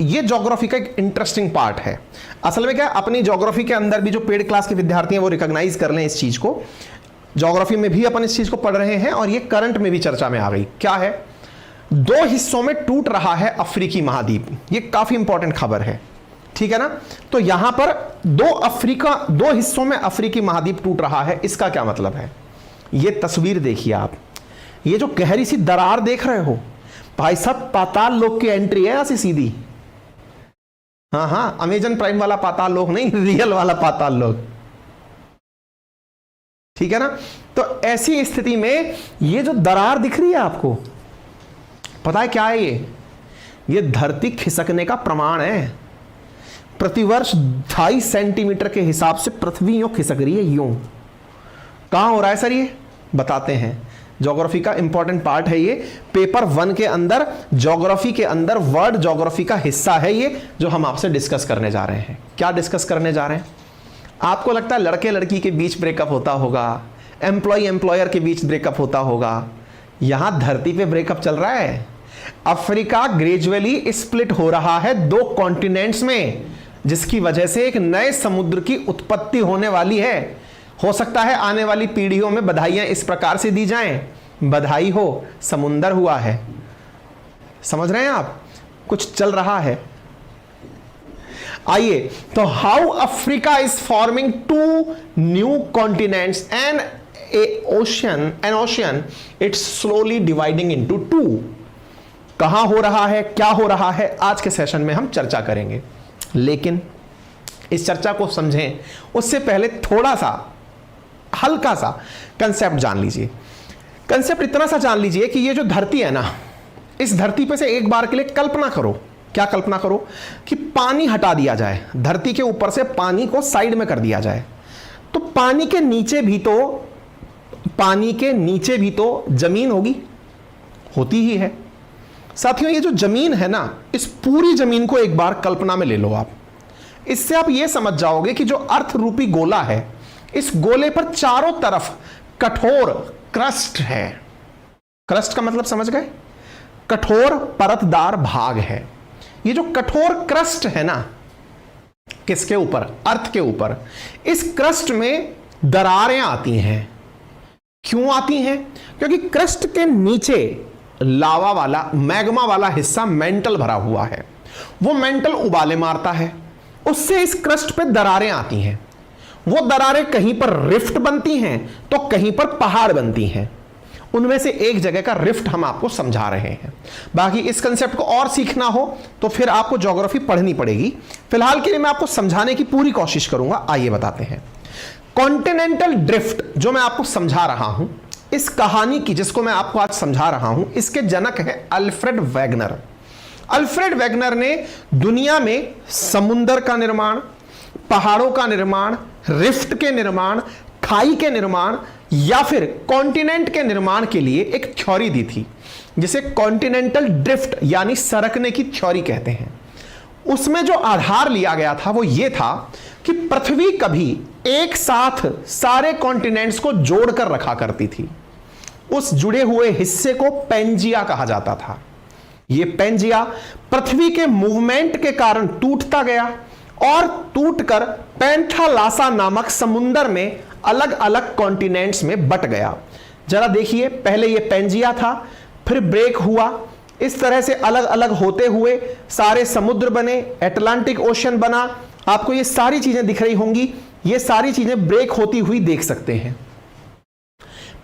ये ज्योग्राफी का एक इंटरेस्टिंग पार्ट है। असल में क्या है, अपनी ज्योग्राफी के अंदर भी जो पेड क्लास के विद्यार्थी हैं वो रिकॉग्नाइज कर लें इस चीज को। ज्योग्राफी में भी अपन इस चीज को पढ़ रहे हैं और ये करंट में भी चर्चा में आ गई। क्या है, 2 हिस्सों में टूट रहा है अफ्रीकी महाद्वीप। ये काफी इंपॉर्टेंट खबर है, ठीक है ना। तो यहां पर 2 हिस्सों में अफ्रीकी महाद्वीप टूट रहा है। इसका क्या मतलब है, ये तस्वीर देखिए आप, ये जो गहरी सी दरार देख रहे हो भाई साहब, पाताल लोक की एंट्री है ऐसी सीधी। हाँ, अमेजन प्राइम वाला पाताल लोक नहीं, रियल वाला पाताल लोक, ठीक है ना। तो ऐसी स्थिति में ये जो दरार दिख रही है आपको, पता है क्या है ये धरती खिसकने का प्रमाण है। प्रतिवर्ष 2.5 सेंटीमीटर के हिसाब से पृथ्वी यूं खिसक रही है। यूं कहां हो रहा है सर, ये बताते हैं। ज्योग्राफी का इंपॉर्टेंट पार्ट है ये, पेपर 1 के अंदर ज्योग्राफी के अंदर वर्ड ज्योग्राफी का हिस्सा है ये, जो हम आपसे डिस्कस करने जा रहे हैं। क्या डिस्कस करने जा रहे हैं? आपको लगता है लड़के लड़की के बीच ब्रेकअप होता होगा, एम्प्लॉय एम्प्लॉयर के बीच ब्रेकअप होता होगा। यहां धरती पे ब्रेकअप चल रहा है। अफ्रीका ग्रेजुअली स्प्लिट हो रहा है 2 कॉन्टिनेंट्स में, जिसकी वजह से एक नए समुद्र की उत्पत्ति होने वाली है। हो सकता है आने वाली पीढ़ियों में बधाइयां इस प्रकार से दी जाएं, बधाई हो समुंदर हुआ है। समझ रहे हैं आप, कुछ चल रहा है। आइए, तो how Africa is forming 2 new continents and N ocean it's slowly dividing into 2। कहां हो रहा है, क्या हो रहा है, आज के सेशन में हम चर्चा करेंगे। लेकिन इस चर्चा को समझें उससे पहले थोड़ा सा हल्का सा कंसेप्ट जान लीजिए। कंसेप्ट इतना सा जान लीजिए कि ये जो धरती है ना, इस धरती पे से एक बार के लिए कल्पना करो। क्या कल्पना करो कि पानी हटा दिया जाए, धरती के ऊपर से पानी को साइड में कर दिया जाए, तो पानी के नीचे भी तो जमीन होती ही है। साथियों, ये जो जमीन है ना, इस पूरी जमीन को एक बार कल्पना में ले लो आप। इससे आप ये समझ जाओगे कि जो अर्थ रूपी गोला है, इस गोले पर चारों तरफ कठोर क्रस्ट है। क्रस्ट का मतलब समझ गए, कठोर परतदार भाग है। ये जो कठोर क्रस्ट है ना, किसके ऊपर, अर्थ के ऊपर, इस क्रस्ट में दरारें आती हैं। क्यों आती हैं? क्योंकि क्रस्ट के नीचे लावा वाला, मैग्मा वाला हिस्सा मेंटल भरा हुआ है। वो मेंटल उबाले मारता है, उससे इस क्रस्ट पे दरारें आती हैं। वो दरारें कहीं पर रिफ्ट बनती हैं तो कहीं पर पहाड़ बनती हैं। उनमें से एक जगह का रिफ्ट हम आपको समझा रहे हैं। बाकी इस कंसेप्ट को और सीखना हो तो फिर आपको ज्योग्राफी पढ़नी पड़ेगी। फिलहाल के लिए मैं आपको समझाने की पूरी कोशिश करूंगा। आइए बताते हैं। कॉन्टिनेंटल ड्रिफ्ट जो मैं आपको समझा रहा हूं, इस कहानी की जिसको मैं आपको आज समझा रहा हूं, इसके जनक है अल्फ्रेड वेगनर। अल्फ्रेड वेगनर ने दुनिया में समुंदर का निर्माण, पहाड़ों का निर्माण, रिफ्ट के निर्माण, खाई के निर्माण या फिर कॉन्टिनेंट के निर्माण के लिए एक थ्योरी दी थी, जिसे कॉन्टिनेंटल ड्रिफ्ट यानी सरकने की थ्योरी कहते हैं। उसमें जो आधार लिया गया था वो ये था कि पृथ्वी कभी एक साथ सारे कॉन्टिनेंट्स को जोड़कर रखा करती थी। उस जुड़े हुए हिस्से को पेंजिया कहा जाता था। यह पेंजिया पृथ्वी के मूवमेंट के कारण टूटता गया और टूटकर पैंथालासा नामक समुंदर में अलग अलग कॉन्टिनेंट्स में बट गया। जरा देखिए, पहले यह पेंजिया था, फिर ब्रेक हुआ, इस तरह से अलग अलग होते हुए सारे समुद्र बने, अटलांटिक ओशन बना। आपको ये सारी चीजें दिख रही होंगी, ये सारी चीजें ब्रेक होती हुई देख सकते हैं।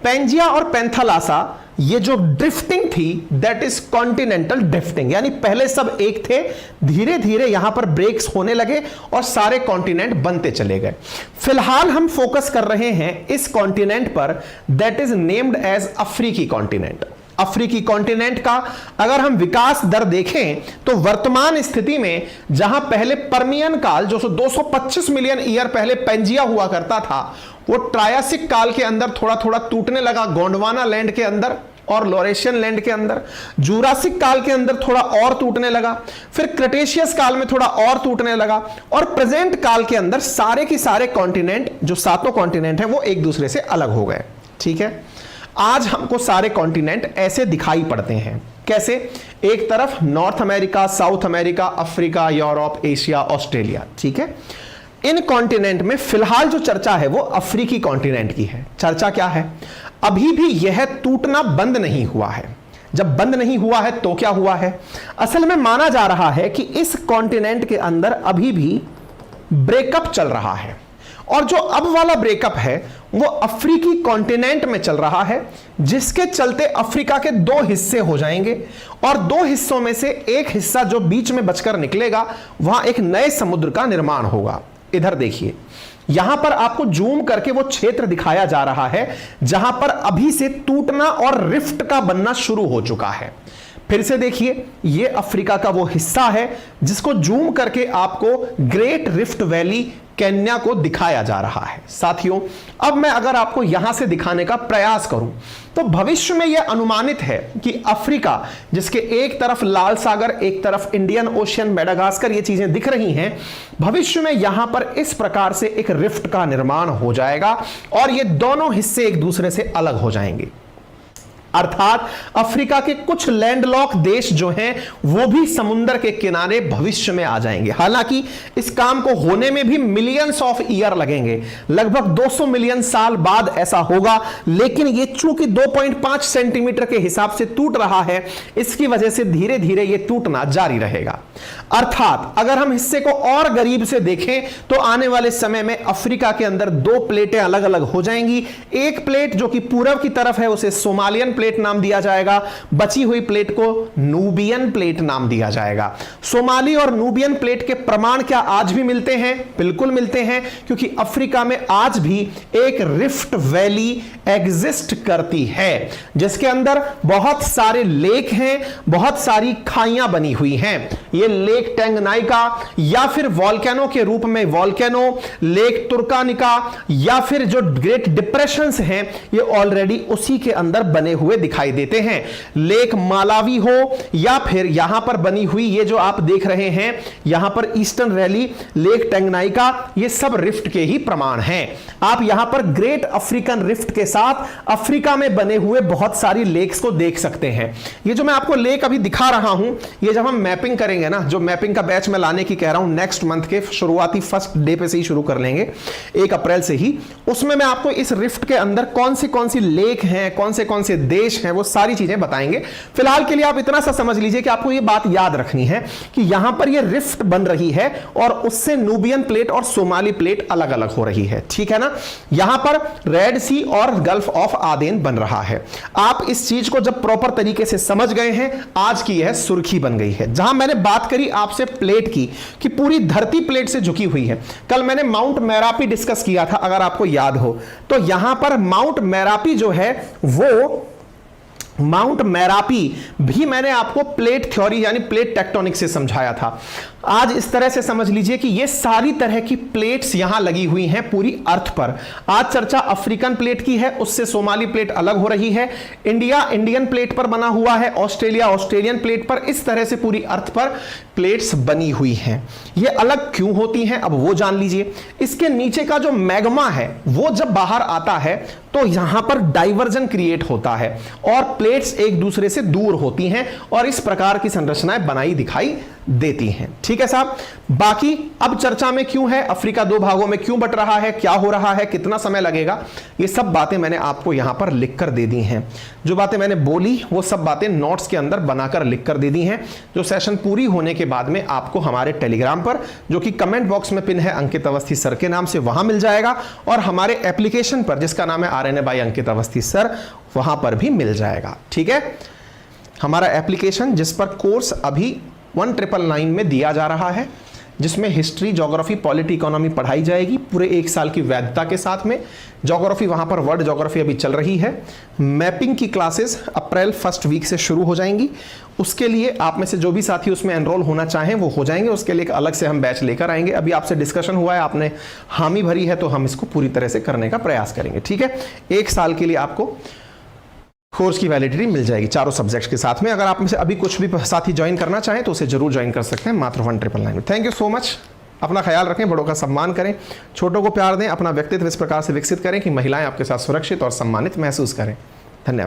पेंजिया और पैंथालासा, ये जो ड्रिफ्टिंग थी, दैट इज कॉन्टिनेंटल ड्रिफ्टिंग, यानी पहले सब एक थे, धीरे धीरे यहां पर ब्रेक्स होने लगे और सारे कॉन्टिनेंट बनते चले गए। फिलहाल हम फोकस कर रहे हैं इस कॉन्टिनेंट पर, दैट इज नेम्ड एज अफ्रीकी कॉन्टिनेंट। अफ्रीकी कॉन्टिनेंट का अगर हम विकास दर देखें तो वर्तमान स्थिति में जहां पहले पर्मियन काल, जो 225 मिलियन ईयर पहले पेंजिया हुआ करता था, वो ट्रायासिक काल के अंदर थोड़ा थोड़ा टूटने लगा, गोंडवाना लैंड के अंदर और लॉरेशियन लैंड के अंदर। जूरासिक काल के अंदर थोड़ा और टूटने लगा, फिर क्रेटेशियस काल में थोड़ा और टूटने लगा, और प्रेजेंट काल के अंदर सारे के सारे कॉन्टिनेंट, जो 7 कॉन्टिनेंट हैं, वो एक दूसरे से अलग हो गए। ठीक है, आज हमको सारे कॉन्टिनेंट ऐसे दिखाई पड़ते हैं। कैसे? एक तरफ north America, south America, Africa, Europe, Asia, Australia. ठीक है, इन कॉन्टिनेंट में फिलहाल जो चर्चा है वो अफ्रीकी कॉन्टिनेंट की है। चर्चा क्या है? अभी भी यह टूटना बंद नहीं हुआ है। जब बंद नहीं हुआ है तो क्या हुआ है? असल में माना जा रहा है कि इस कॉन्टिनेंट के अंदर अभी भी ब्रेकअप चल रहा है, और जो अब वाला ब्रेकअप है वो अफ्रीकी कॉन्टिनेंट में चल रहा है, जिसके चलते अफ्रीका के दो हिस्से हो जाएंगे, और दो हिस्सों में से एक हिस्सा जो बीच में बचकर निकलेगा वहां एक नए समुद्र का निर्माण होगा। इधर देखिए, यहां पर आपको जूम करके वो क्षेत्र दिखाया जा रहा है जहां पर अभी से टूटना और रिफ्ट का बनना शुरू हो चुका है। फिर से देखिए, ये अफ्रीका का वो हिस्सा है जिसको जूम करके आपको ग्रेट रिफ्ट वैली केन्या को दिखाया जा रहा है। साथियों, अब मैं अगर आपको यहां से दिखाने का प्रयास करूं तो भविष्य में यह अनुमानित है कि अफ्रीका, जिसके एक तरफ लाल सागर, एक तरफ इंडियन ओशियन, मेडागास्कर, ये चीजें दिख रही हैं, भविष्य में यहां पर इस प्रकार से एक रिफ्ट का निर्माण हो जाएगा और ये दोनों हिस्से एक दूसरे से अलग हो जाएंगे। अर्थात अफ्रीका के कुछ लैंडलॉक देश जो हैं वो भी समुद्र के किनारे भविष्य में आ जाएंगे। हालांकि इस काम को होने में भी मिलियंस ऑफ ईयर लगेंगे, लगभग 200 मिलियन साल बाद ऐसा होगा, लेकिन ये चूंकि 2.5 सेंटीमीटर के हिसाब से टूट रहा है, इसकी वजह से धीरे धीरे ये टूटना जारी रहेगा। अर्थात अगर हम हिस्से को और करीब से देखें तो आने वाले समय में अफ्रीका के अंदर दो प्लेटें अलग अलग हो जाएंगी। एक प्लेट जो कि पूरब की तरफ है उसे सोमालियन प्लेट नाम दिया जाएगा, बची हुई प्लेट को नूबियन प्लेट नाम दिया जाएगा। सोमाली और नूबियन प्लेट के प्रमाण क्या आज भी मिलते हैं? बिल्कुल मिलते हैं, क्योंकि अफ्रीका में आज भी एक रिफ्ट वैली एग्जिस्ट करती है जिसके अंदर बहुत सारे लेक हैं, बहुत सारी खाइयां बनी हुई हैं। ये लेक टेंगनाइका या फिर वॉल्केनो के रूप में वॉल्केनो, लेक तुर्कानिका या फिर जो ग्रेट डिप्रेशंस हैं ये ऑलरेडी उसी के अंदर बने हुए दिखाई देते हैं। लेक मालावी हो या फिर यहां पर बनी हुई ये जो आप देख रहे हैं यहां पर ईस्टर्न रैली, लेक टेंगनाइका, ये सब रिफ्ट के ही प्रमाण हैं। आप यहां पर ग्रेट अफ्रीकन रिफ्ट के साथ अफ्रीका में बने हुए बहुत सारी लेक्स को देख सकते हैं। ये जो मैं आपको लेक अभी दिखा रहा हूं, ये जब हम मैपिंग करेंगे ना, जो मैपिंग का बैच में लाने की कह रहा हूं नेक्स्ट मंथ के शुरुआती फर्स्ट डे पे से ही शुरू कर लेंगे, 1 अप्रैल से ही, उसमें मैं आपको इस रिफ्ट के अंदर कौन सी लेक हैं, कौन से देश हैं, वो सारी चीजें बताएंगे। फिलहाल के लिए आप इतना सा समझ लीजिए कि आपको ये बात याद रखनी है कि यहां पर ये रिफ्ट बन रही है और उससे नूबियन प्लेट और सोमाली प्लेट अलग अलग हो रही है। ठीक है ना? यहां पर रेड सी और गल्फ ऑफ आदेन बन रहा है। आप इस चीज को जब प्रॉपर तरीके से समझ गए हैं, आज की यह सुर्खी बन गई है। जहां मैंने बात करी आपसे प्लेट की कि पूरी धरती प्लेट से झुकी हुई है, कल मैंने माउंट मैरापी डिस्कस किया था, अगर आपको याद हो तो यहां पर माउंट मैरापी जो है वो माउंट मैरापी भी मैंने आपको प्लेट थ्योरी यानी प्लेट टेक्टोनिक से समझाया था। आज इस तरह से समझ लीजिए कि ये सारी तरह की प्लेट्स यहां लगी हुई हैं पूरी अर्थ पर। आज चर्चा अफ्रीकन प्लेट की है, उससे सोमाली प्लेट अलग हो रही है, इंडिया इंडियन प्लेट पर बना हुआ है, ऑस्ट्रेलिया ऑस्ट्रेलियन प्लेट पर, इस तरह से पूरी अर्थ पर प्लेट्स बनी हुई हैं। ये अलग क्यों होती हैं अब वो जान लीजिए। इसके नीचे का जो मैग्मा है वो जब बाहर आता है तो यहां पर डाइवर्जन क्रिएट होता है और प्लेट्स एक दूसरे से दूर होती हैं और इस प्रकार की संरचनाएं बनाई दिखाई देती हैं। ठीक है साहब? बाकी अब चर्चा में क्यों है, अफ्रीका 2 भागों में क्यों बट रहा है, क्या हो रहा है, कितना समय लगेगा, ये सब बातें मैंने आपको यहां पर लिखकर दे दी हैं। जो बातें मैंने बोली वो सब बातें नोट्स के अंदर बनाकर लिखकर दे दी हैं, जो सेशन पूरी होने के बाद में आपको हमारे टेलीग्राम पर, जो कि कमेंट बॉक्स में पिन है अंकित अवस्थी सर के नाम से, वहां मिल जाएगा, और हमारे एप्लीकेशन पर जिसका नाम है RNA बाय अंकित अवस्थी सर, वहां पर भी मिल जाएगा। ठीक है? हमारा एप्लीकेशन जिस पर कोर्स अभी 1999 में दिया जा रहा है, जिसमें हिस्ट्री, ज्योग्राफी, पॉलिटी, इकोनॉमी पढ़ाई जाएगी पूरे 1 साल की वैधता के साथ में। ज्योग्राफी वहां पर वर्ल्ड ज्योग्राफी अभी चल रही है। मैपिंग की क्लासेस अप्रैल फर्स्ट वीक से शुरू हो जाएंगी। उसके लिए आप में से जो भी साथी उसमें एनरोल होना चाहें वो हो जाएंगे। उसके लिए एक अलग से हम बैच लेकर आएंगे। अभी आपसे डिस्कशन हुआ है, आपने हामी भरी है, तो हम इसको पूरी तरह से करने का प्रयास करेंगे। ठीक है? 1 साल के लिए आपको कोर्स की वैलिडिटी मिल जाएगी चारों सब्जेक्ट्स के साथ में। अगर आप में से अभी कुछ भी साथी ज्वाइन करना चाहें तो उसे जरूर ज्वाइन कर सकते हैं मात्र 1999। Thank you so much. अपना ख्याल रखें, बड़ों का सम्मान करें, छोटों को प्यार दें, अपना व्यक्तित्व इस प्रकार से विकसित करें कि महिलाएं आपके साथ सुरक्षित और सम्मानित महसूस करें। धन्यवाद।